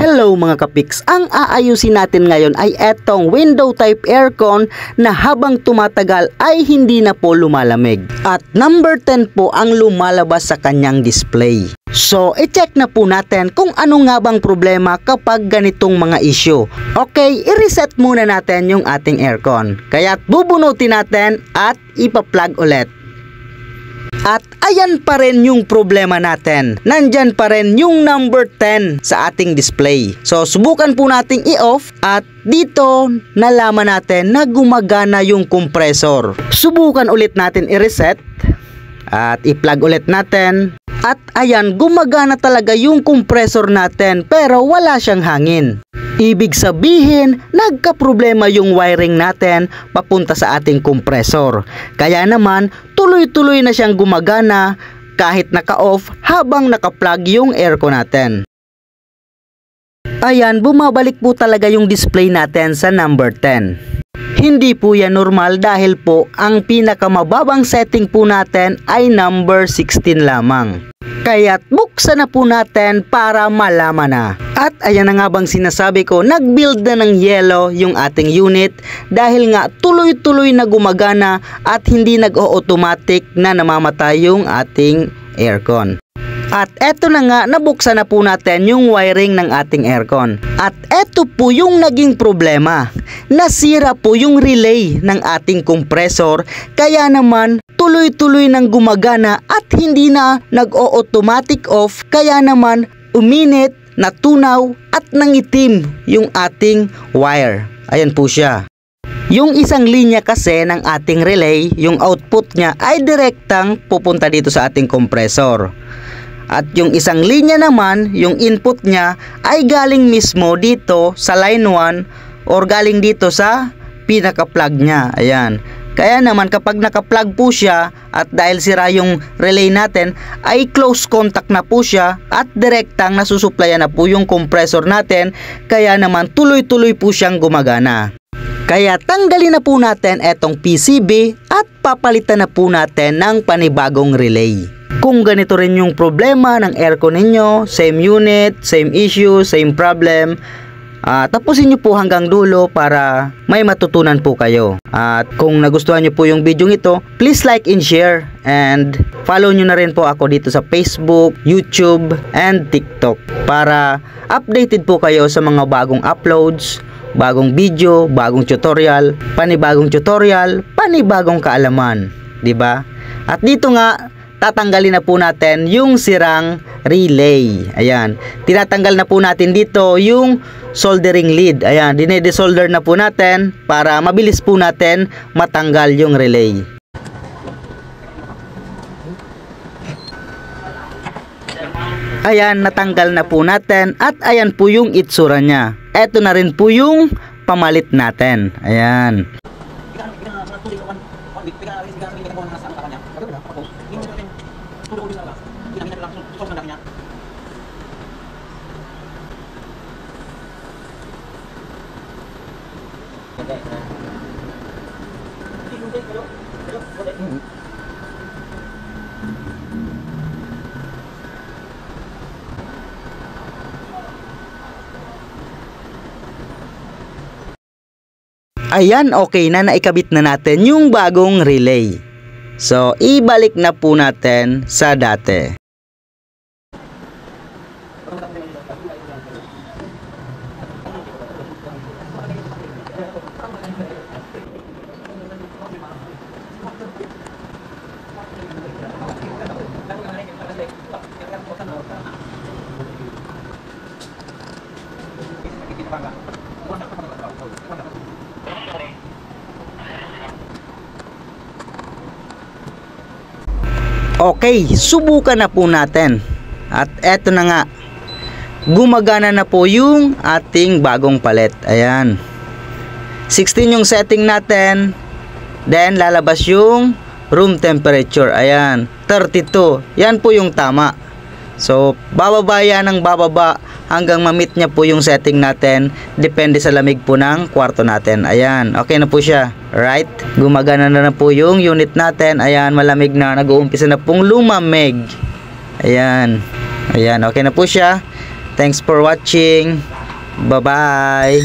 Hello mga kapiks, ang aayusin natin ngayon ay etong window type aircon na habang tumatagal ay hindi na po lumalamig. At number 10 po ang lumalabas sa kanyang display. So, i-check na po natin kung ano nga bang problema kapag ganitong mga issue. Okay, i-reset muna natin yung ating aircon. Kaya't bubunutin natin at ipa-plug ulit. At ayan pa rin yung problema natin. Nandyan pa rin yung number 10 sa ating display. So subukan po nating i-off at dito nalaman natin na gumagana yung compressor. Subukan ulit natin i-reset at i-plug ulit natin. At ayan, gumagana talaga yung compressor natin pero wala siyang hangin. Ibig sabihin, nagka-problema yung wiring natin papunta sa ating compressor. Kaya naman, tuloy-tuloy na siyang gumagana kahit naka-off habang naka-plug yung aircon natin. Ayan, bumabalik po talaga yung display natin sa number 10. Hindi po yan normal dahil po ang pinakamababang setting po natin ay number 16 lamang. Kaya't buksan na po natin para malaman na. At ayan na nga bang sinasabi ko, nag-build na ng yellow yung ating unit dahil nga tuloy-tuloy na gumagana at hindi nag-o-automatic na namamatay yung ating aircon. At eto na nga, nabuksan na po natin yung wiring ng ating aircon. At eto po yung naging problema. Nasira po yung relay ng ating compressor, kaya naman tuloy-tuloy nang gumagana at hindi na nag-o-automatic off, kaya naman uminit, natunaw at nangitim yung ating wire. Ayan po siya. Yung isang linya kasi ng ating relay, yung output niya ay direktang pupunta dito sa ating compressor. At yung isang linya naman, yung input niya ay galing mismo dito sa line 1 or galing dito sa pinaka-plug niya. Ayan. Kaya naman kapag naka-plug po siya at dahil sira yung relay natin ay close contact na po siya at direktang nasusuplayan na po yung compressor natin. Kaya naman tuloy-tuloy po siyang gumagana. Kaya tanggalin na po natin etong PCB at papalitan na po natin ng panibagong relay. Kung ganito rin yung problema ng aircon ninyo, same unit, same issue, same problem, tapusin nyo po hanggang dulo para may matutunan po kayo. At kung nagustuhan nyo po yung video ito, please like and share, and follow nyo na rin po ako dito sa Facebook, YouTube, and TikTok para updated po kayo sa mga bagong uploads, bagong video, bagong tutorial, panibagong kaalaman, 'di ba? At dito nga tatanggalin na po natin yung sirang relay. Ayan. Tinatanggal na po natin dito yung soldering lead. Ayan. Dine-desolder na po natin para mabilis po natin matanggal yung relay. Ayan. Natanggal na po natin at ayan po yung itsura niya. Eto na rin po yung pamalit natin. Ayan. Ayan, okay na, naikabit na natin yung bagong relay. So, ibalik na po natin sa dati. Okay, subukan na po natin. At eto na nga. Gumagana na po yung ating bagong palet. Ayan. 16 yung setting natin. Then lalabas yung room temperature. Ayan, 32. Yan po yung tama. So, bababa yan ng bababa hanggang ma-meet niya po yung setting natin. Depende sa lamig po ng kwarto natin. Ayan, okay na po siya. Right? Gumagana na po yung unit natin. Ayan, malamig na. Nag-uumpisa na pong lumamig. Ayan. Ayan, okay na po siya. Thanks for watching. Bye-bye.